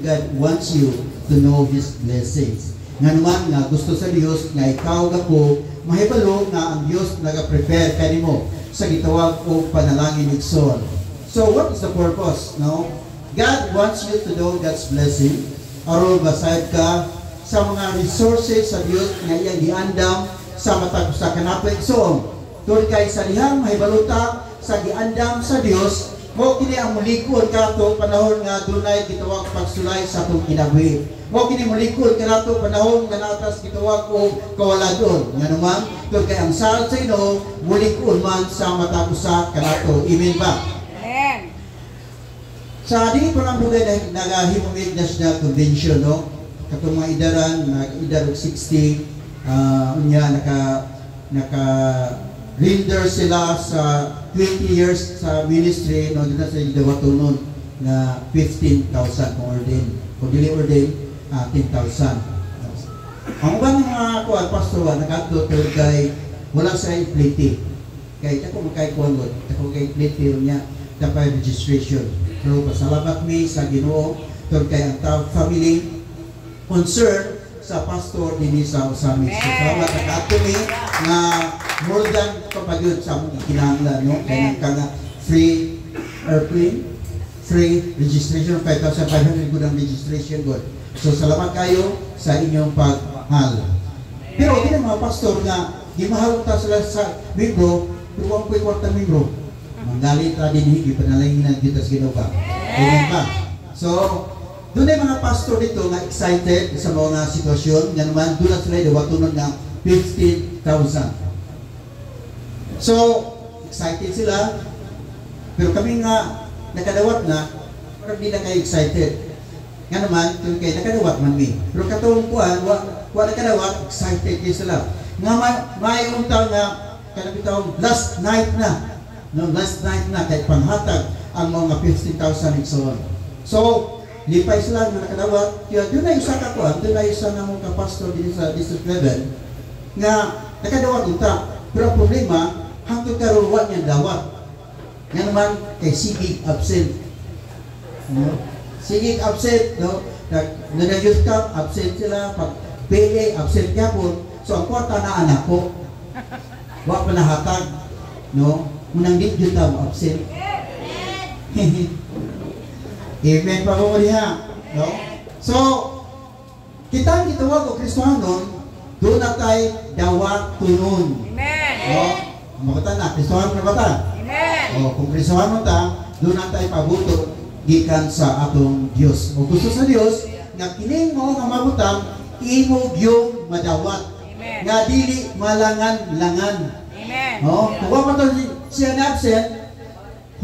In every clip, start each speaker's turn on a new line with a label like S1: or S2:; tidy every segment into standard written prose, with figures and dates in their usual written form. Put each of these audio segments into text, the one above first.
S1: God wants you to know His blessings. Nga naman nga gusto sa Dios nga ikaw gako mahibalo nga ang Dios naga-prepare kanimo sa gitawag o panalangin igsoon. So what is the purpose? No? God wants you to know God's blessing. Aron basayad ka sa mga resources sa Dios nga iyang giandam sa matag sa kanapay igsoon. Tungod kay sa dihang mahibaluta sa giandam sa Dios, mo kini ang mulikod kato panahon nga dunay gitawag pagsulay sa atong kinabuhi. Mo kini mulikod kanato panahon nga natas gitawag og kawaladon. Nga naman tungod kay ang sa Ginoo mulikod man sa matag usa kanato. Amen ba?
S2: Amen.
S1: Sa di pa lang dugay nagahimumig National Convention, no? Katong mga idaran, nag-idar og 60, unya naka render sila sa 20 years sa ministry, no? Dito sa Idawatunon na 15,000 kung ordain. Kung dili ordain, 10,000. Ang ubang mga kuwan, pastor, nag-adto kay wala sa ipliti. Kaya ako makay-kuwan doon, ako kay-ipliti niya, tapay registration. Pero pasalamat mi sa Ginoo tungod kay ang family concern sa pastor dinhi sa Usami. So salamat ka mi nga more than kapagud sa among kinahanglan, no? Kaya nga free airplane, free registration, 5,500 good ang registration good. So salamat kayo sa inyong pagmahal. Pero hindi mga pastor nga gimahal ta sila sa membro, pero ang ko'y kwarta membro. Manggalit na din higi, panalanginan kita sa Ginoo ba? Amen ba? So, doon ay mga pastor dito nga excited sa mga sitwasyon. Nga naman, doon na sila dawatunon ng 15,000. So, excited sila. Pero kami nga, nakadawat na, parang di na kayo excited. Nga naman, kung kayo nakadawat man mi. Pero katong kuhan, wa nakadawat, excited kayo sila. Nga may untal nga, kanabitawang last night na. No, last night na kahit panghatag ang mga 15,000 igsoon. So, lipay sila nga nakadawat. Kaya doon na yung sa kakuan, doon na yung sa namong kapastor din sa district level nga nakadawat unta. Pero ang problema, hangtod karon wa niya dawat. Nga naman kay sigig absent. No? Sigig absent, no? Nag-youth camp, absent sila. Pag PA, absent yapon. So, ang kwarta na anak ko, wa pa nahatag, no? Munang di jud ta absent. Amen pa mo diha, no? So kita gitawag og Kristohanon, do na tay dawat tunon.
S2: Amen.
S1: No? Makita na Kristohanon na ba ta?
S2: Amen.
S1: O kung Kristohanon ta, do na tay pabuto gikan sa atong Dios. O gusto sa Dios nga kining mao nga mabutang imo gyud madawat.
S2: Amen.
S1: Nga dili malangan-langan.
S2: Amen.
S1: No? Kung pa to siya na absent,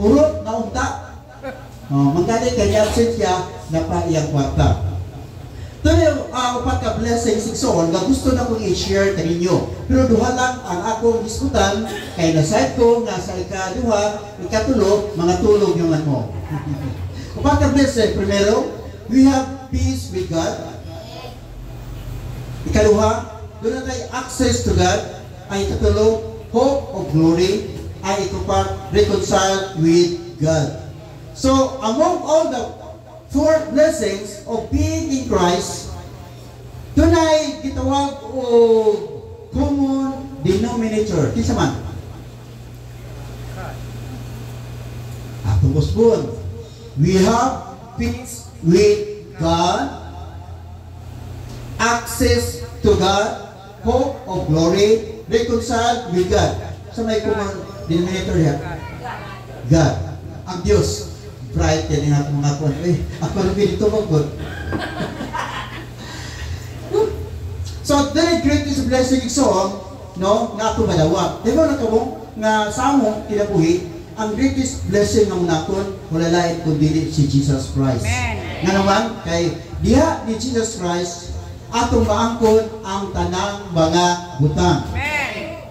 S1: hurot na unta. Manggaling kanya absent siya, napa iyang kwarta. Ito yung upat ka blessings igsoon nga gusto na kong i-share kaninyo. Pero duha lang ang akong diskutan kay naside ko nga sa ikaduha, ikatulo, mga tulog yung mo. Upat ka blessing. Primero, we have peace with God. Ikaduha, doon na tayo access to God. Ay ikatulo, hope of glory. Ay ikupat, reconciled with God. So, among all the four blessings of being in Christ, tunay gitawag o common denominator. Kinsa man? Atong usbon. We have peace with God, access to God, hope of glory, reconciled with God. Sa may common denominator yan? God. Ang Diyos. Bright yan yung atong mga kuwan. Ako rin dito magod. So, the greatest blessing song, no, nga ito madawat. Diba nakabong, nga sa among kinabuhi, ang greatest blessing ng nakon, wala lain kundi si Jesus Christ.
S2: Amen.
S1: Nga naman, kay diha ni Jesus Christ, atong maangkon ang tanang mga butang.
S2: Amen.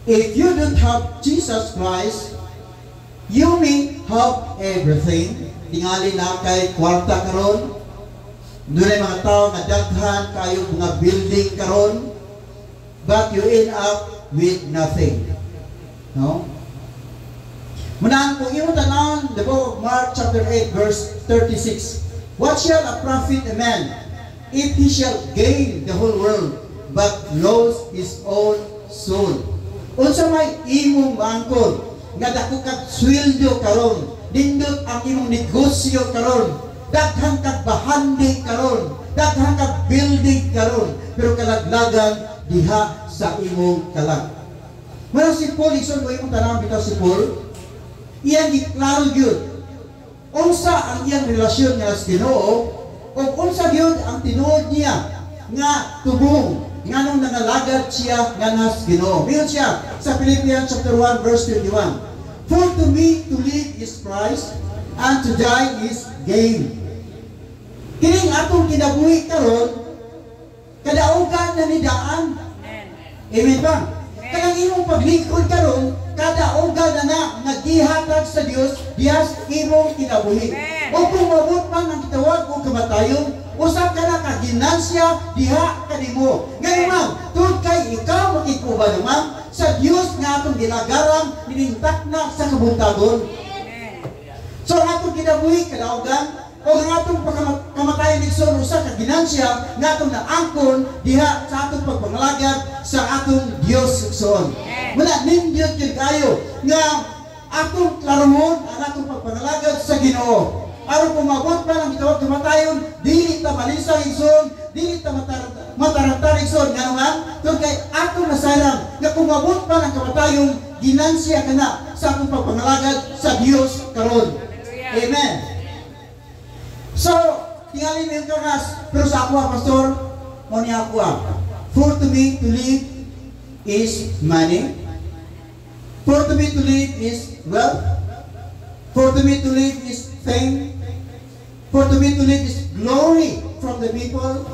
S1: If you don't have Jesus Christ, you may have everything. Tingali na kay kwarta karon. Doon ay mga tao na daghan kayo mga building karon, but you end up with nothing. No? Munaan kung imo tanan, the book of Mark chapter 8 verse 36. What shall a profit a man if he shall gain the whole world but lose his own soul? Unsa may imong maangkon nga dako kag sweldo karon, nindot ang imong negosyo karon, daghang kag bahandi karon, daghang kag building karon, pero kalaglagan diha sa imong kalag. Mara si Paul, ison ko imong tanawon bitaw si Paul, iyang giklaro gyud unsa ang iyang relasyon nga sa Ginoo, o unsa gyud ang tinuod niya nga tubong nganong nangalagad siya nga nas Ginoo. Miyon siya sa Philippians chapter 1 verse 21. For to me to live is Christ, and to die is gain. Kining atong kinabuhi karon, kadaugan na ni daan. Amen ba? Kanang imong paglingkod karon, kadaugan na nagihatag sa Dios dias imong kinabuhi. O kung mabot man ang gitawag o kamatayon, usap ka na kaginansya diha kanimo. Ngayon ma'am, tungod kay ikaw makikuba naman sa Dios nga atong ginagaram, ninintak na sa kabuntagon. So ang atong kinabuhi kadaugan, o ang atong kamatayon igsoon usa ka ginansya nga atong naangkon diha sa atong pagpangalagad sa atong Dios igsoon. Wala nindyot gyud kayo nga atong klarohon ang atong pagpangalagad sa Ginoo. Aron pumabot pa ng gitawag kamatayon, dili ta malisang igsoon, dili ta matarantar igsoon nga naman tungod kay atong nasarang nga pumabot pa ng kamatayon, ginansya kana sa atong pagpangalagad sa Dios karon. Amen. So, tingali mo yung karas, pero sa ako pastor, o niya ako for to me to live is money. For to me to live is wealth. For to me to live is fame. For to me to live is glory from the people.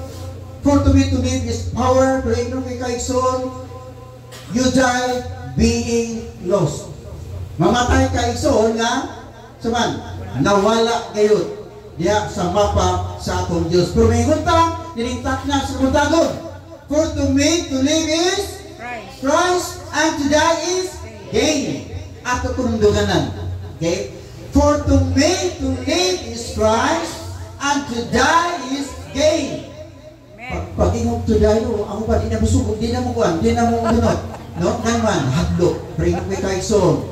S1: For to me to live is power. Pero inom kay kaigsoon, you die being lost. Mamatay kaigsoon nga, saman, nawala kayo diya sa mapa sa atong Diyos. Pero may guntang, nilintak na sa guntagon. For to me to live is Christ, and to die is gain. Ato kununduganan. Okay? For to me to live is Christ, and to die is gain. Pag-ingog to die, no, ako ba, di na mo sugod, di na mo kuhan, di na mo unod. No? Ganman, hadlok. Pring may kaison.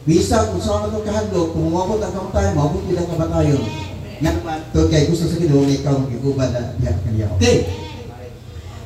S1: Bisa kung saan mo kahadlok, kung umabot ang kamatayon, umabot bilang kamatayon. Nga naman, ito kaya gusto sa Ginoo, ikaw mag-iguban na diyan kaniya. Okay.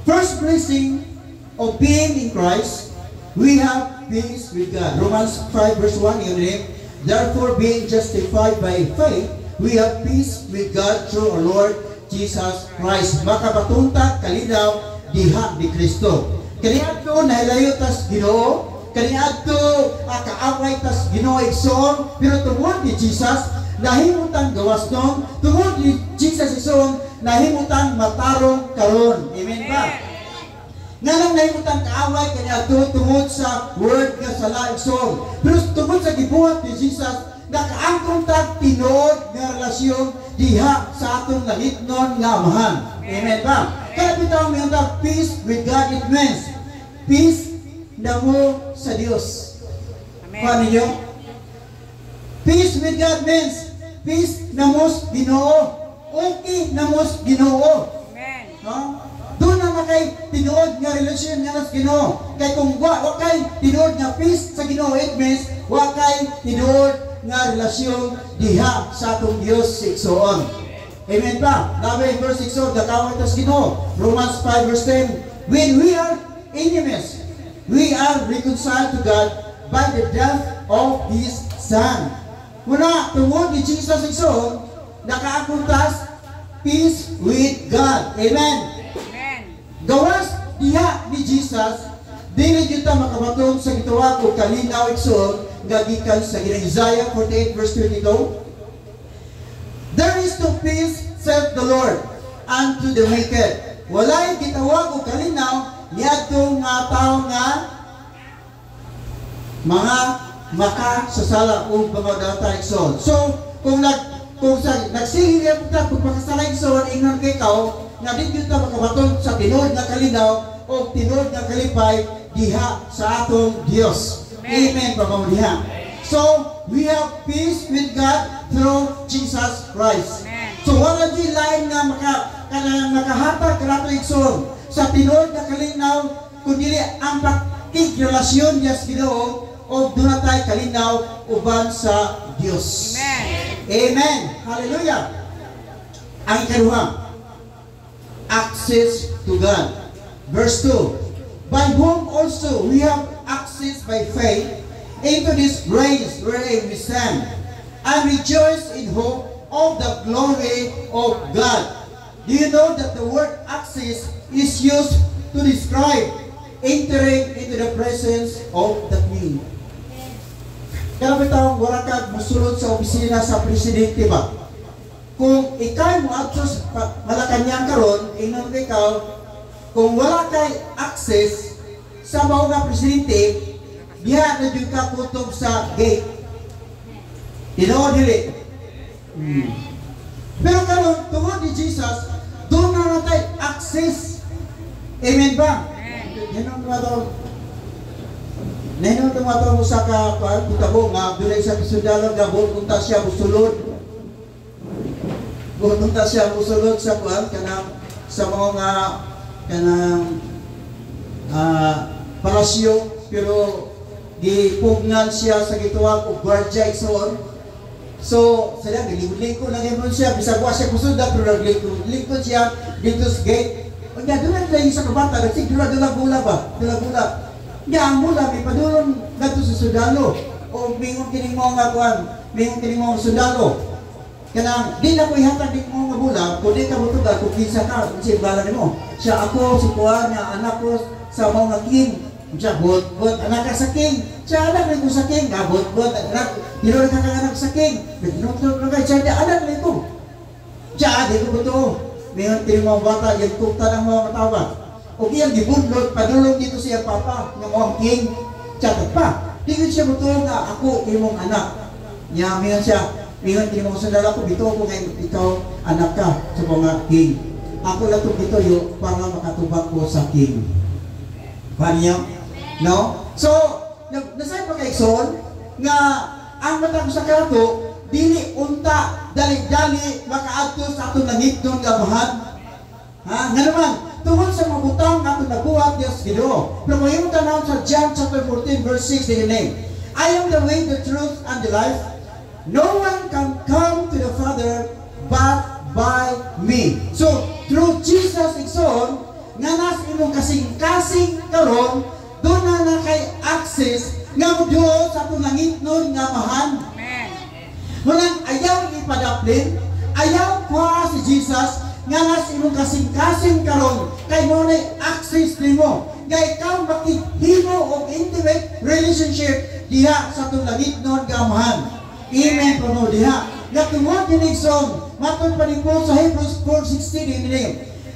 S1: First blessing of being in Christ, we have peace with God. Romans 5 verse 1, yun rin. Therefore, being justified by faith, we have peace with God through our Lord Jesus Christ. Makapatuntak kalinaw diha ni Kristo. Kaniadto nahilayo tas Ginoo, kaniadto kaaway tas Ginoo igsoon, pero tungod ni Jesus nahimutan gawas nung, tungod ni Jesus igsoon nahimutan matarong karon. Amen ba? Nga lang nahimutan kaaway kaniadto tungod sa word nga sala igsoon, pero tungod sa gibuhat ni Jesus nakaangkong tag tinuod nga relasyon diha sa atong lahitnon nga amahan. Amen ba? Kaya bitaw may unta peace with God, it means peace na mo sa Dios. Paano nyo? Peace with God means peace na mo sa Ginoo. Okay na mo sa Ginoo. No? Doon na kay tinuod nga relasyon nga sa Ginoo. Kay kung wa kay tinuod nga peace sa Ginoo, it means wa kay tinuod nga relasyon diha sa atong Dios igsoon. Amen ba? Labi verse 6, dakaway tas Ginoo. Romans 5 verse 10, when we are enemies, we are reconciled to God by the death of His Son. Muna, tungod ni Jesus igsoon, nakaakuntas peace with God. Amen. Gawas diha ni Jesus, dili gyud ta makabaton sa gitawag og kalinaw igsoon nga gikan sa Isaiah 48 verse 22. There is no peace, saith the Lord, unto the wicked. Walay gitawag og kalinaw niadtong nga tawo nga mga makasasala o mga data igsoon. So, kung nagsilili ang ta kung makasala igsoon, ingnon kay ikaw, na di yun ta makabaton sa tinod nga kalinaw o tinod nga kalipay diha sa atong Dios. Amen. Pagmamaliha. So, we have peace with God through Jesus Christ. Amen. So wala di lain nga makahatag kanato igsoon sa tinuod nga kalinaw kundi ang pakikrelasyon niya sa Ginoo o dunatay kalinaw uban sa Dios.
S2: Amen.
S1: Amen. Hallelujah. Ang ikaduha, access to God. Verse 2, by whom also we have access by faith into this grace wherein we stand, and rejoice in hope of the glory of God. Do you know that the word access is used to describe entering into the presence of the King? Kaya bitawang wala ka musulod sa opisina sa presidente ba? Kung ikaw mo adjust Malacanang karon, inon ikaw, kung wala kay access sa mga presidente, diha na dyan ka kutob sa gate. Tinood dili. Pero karon tungod ni Jesus, doon na natin access. Amen ba? Yan ang tumatawag mo sa kitabo nga doon sa kisudalo nga bunta siya musulod. Bunta siya musulod sa kuan kanang sa mga kanang palasyo, pero gipugnan siya sa gituwag og gwardiya igsoon. So sila gilingkod lang gyud siya bisag wa siya kusunda, pero naglingkod siya dito sa gate. Unya doon lang sa kabata kasi dula bula ba? Dula bula. Ya ang mula may padulong dito sa sundalo o mingon kining mga kuan, mingon kining mga sundalo. Kanang di na ko ihatag din mo nga bula, kundi ka mutuga kung kinsa ka, si bala nimo. Siya ako, si kuan nga anak ko sa mga king. Siya bot anak ka sa king. Siya anak ko sa king, bot anak. Dilo ka anak sa king. Binutod na kay siya anak nito. Siya di ko buto. Mayon tiri mga bata yung tukta ng mga matawa. O iyang gibundot padulong dito siya papa ng mga king. Siya pa. Di ko siya buto nga ako imong anak. Nya mayon siya mingon kini mo sundalo ko bito ko ngay ikaw anak ka sa mga king. Ako lang to bito yo para makatubag ko sa king. Paano? No? So, nasay pa kay Son nga ang mata ko sa kato dili unta dali-dali makaadto sa atong nangitnon nga bahan. Ha? Nga naman tungod sa mga butang atong nabuhat Dios Ginoo. Pero mayong tanaw sa John chapter 14 verse 6 din name. I am the way, the truth, and the life. No one can come to the Father but by me. So, through Jesus igsoon, nga nas imong kasing-kasing karon, doon na kay access nga mo Dios sa atong langitnon nga mahan.
S2: Amen.
S1: Walang ayaw ipadaplin, ayaw kwa si Jesus nga nas imong kasing-kasing karon kay mo na access nimo. Nga ikaw makihimo og intimate relationship diha sa atong langitnon nga mahan. Amen po mo diha. Natungod din song, matod pa rin po sa Hebrews 4:16 din.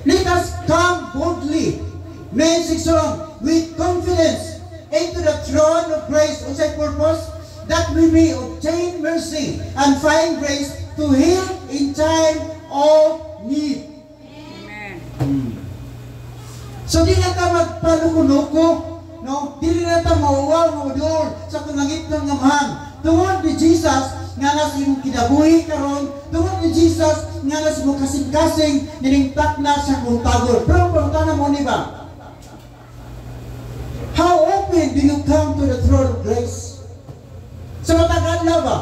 S1: Let us come boldly, may song, with confidence into the throne of grace on sa purpose that we may obtain mercy and find grace to help in time of need.
S2: Amen.
S1: So di na ta magpaluko-luko, no? Di na ta mauwaw maudol sa kunangit ng ngamahan. Tungod ni Jesus nga nas imong kinabuhi karon, tungod ni Jesus nga nas imong kasing-kasing nilingtak na sa kuntagor. Pero pangutana mo ni ba? How often do you come to the throne of grace? Sa matag adlaw ba?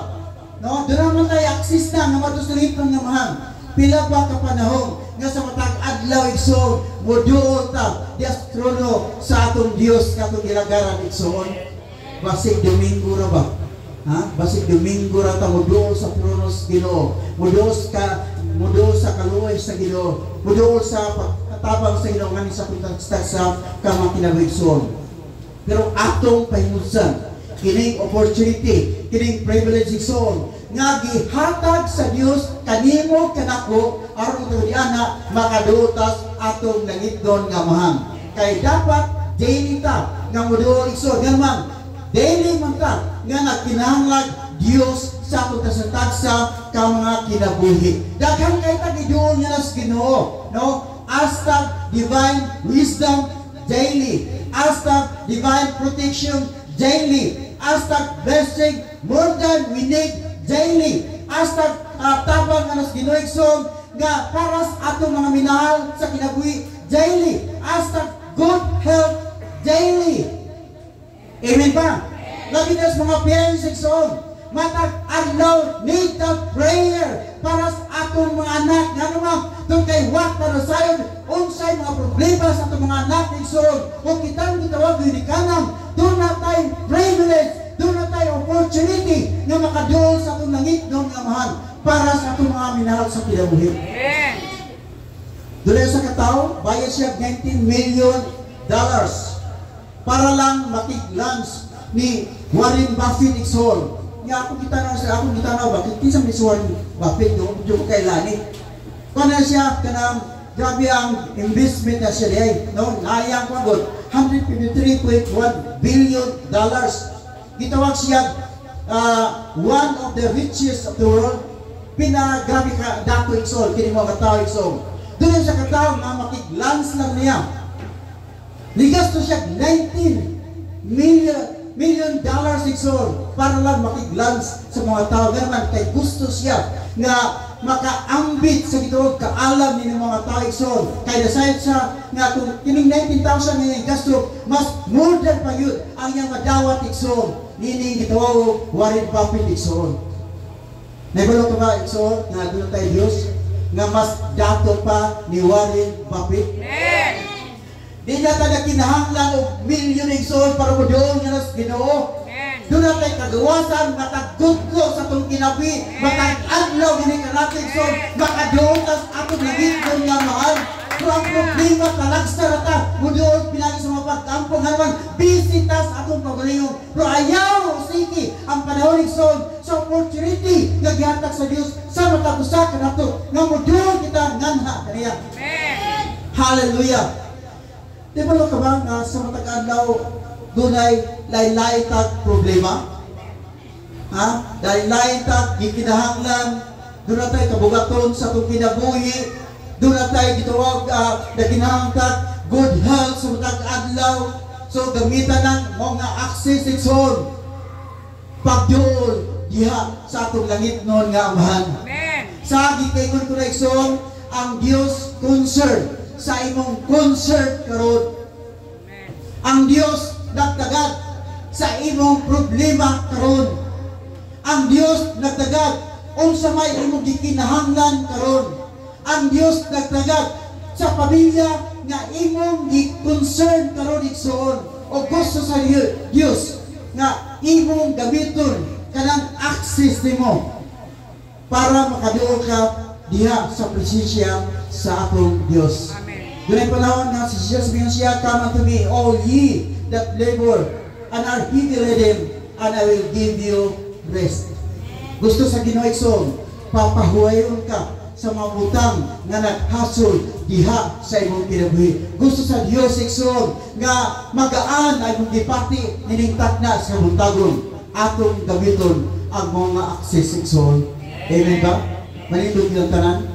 S1: No, doon naman tayo access na nga matusulit ng ngamahan. Pila ba ka panahon nga sa matag adlaw igsoon moduol ta di trono sa atong Dios katong ilagaran igsoon. Basig Domingo ra ba? Ha? Basig Domingo ra ta moduol sa trono sa Ginoo. Moduol sa kaluoy sa Ginoo. Moduol sa pagkatabang sa Ginoo ngani sa pagkasta sa kinabuhigsoon. Pero atong pahimusan kining opportunity, kining privilege igsoon nga gihatag sa Dios kanimo kanako aron ito diana makadutas atong langitnon nga mahang. Kay dapat daily ta nga moduol igsoon nga daily man ta nga nagkinahanglan Dios sa atong tasatagsa ka mga kinabuhi. Daghang kay tagiduol nga nas Ginoo, no? Hasta divine wisdom daily, hasta divine protection daily, hasta blessing more than we need daily, hasta tabang nga nas Ginoo igsoon nga para sa atong mga minahal sa kinabuhi daily hasta good health daily. Amen ba? Labi na sa mga parents igsoon matag adlaw need the prayer para sa atong mga anak nga naman doon kay what para sayon unsay mga problema sa atong mga anak igsoon o kitang gitawag ni kanang doon na tayo privilege, doon na tayo opportunity na makaduol sa atong langit noong amahan para sa atong mga minahal sa kinabuhi.
S2: Amen.
S1: Doon sa katao, bayad siya $19 million para lang makig-lunch ni Warren Buffett igsoon. Nga ako kita na bakit kinsa ni Warren Buffett no medyo kailani. Kana siya kanang grabe ang investment na siya diay no layang ko god $153.1 billion. Gitawag siya one of the richest of the world. Pinagrabe ka dato igsoon kini mga tawo igsoon. Doon sa katao nga makig-lunch lang niya. Ligasto siya $19 million igsoon para lang makig-lunch sa mga tao. Ganun kay gusto siya nga makaambit sa gituog kaalam ni mga tao igsoon. Kay decide siya nga kung kining 19,000 nga gasto mas more than pa yun ang iyang madawat igsoon. Nining gitawag Warren Buffett igsoon. Naibalo ka ba igsoon nga doon tayo Diyos nga mas dato pa ni Warren Buffett?
S2: Amen.
S1: Di na tayo kinahanglan o milyon igsoon para mo doon nga nas Ginoo. Doon na tayo kagawasan, matagudlo sa itong kinabi, matag-adlaw, hindi ka natin igsoon, makadoon tas atong langit doon nga mahal. So ang problema talagsa na ta, mo doon pinagi sa mga pagkampong hanaman, bisitas atong pagalingon. Pero ayaw, sige, ang panahon igsoon sa opportunity nga gihatag sa Dios sa matapusa ka nato nga mo doon kita nganha kaniya.
S2: Amen.
S1: Hallelujah. Di ba ka ba nga sa matag-adlaw dunay lain-lain tag problema? Ha? Lain-lain tag gikinahanglan, doon na tayo kabugaton sa itong kinabuhi, doon na tayo gitawag na kinahanglan good health sa matag-adlaw. So gamitan ng mga access igsoon pagduol diha sa atong langit noon nga amahan.
S2: Amen.
S1: Sa gikaingon ko na igsoon ang Dios concern sa imong concert karon. Ang Dios nagdagad sa imong problema karon. Ang Dios nagdagad unsa may imong gikinahanglan karon. Ang Dios nagdagad sa pamilya nga imong gi-concern karon igsoon. O gusto sa Dios nga imong gamiton kanang access nimo para makaduol ka diha sa presensya sa atong Dios.
S2: Amen.
S1: Dunay panahon nga si Jesus sabihin siya, "Come unto me, all ye that labor and are heavy laden, and I will give you rest." Gusto sa Ginoo igsoon, papahuwayon ka sa mga butang nga naghasol diha sa imong kinabuhi. Gusto sa Dios igsoon nga magaan ay mong gipati nining takna sa buntagon atong gamiton ang mga access igsoon. Amen ba? Manindog yung tanan.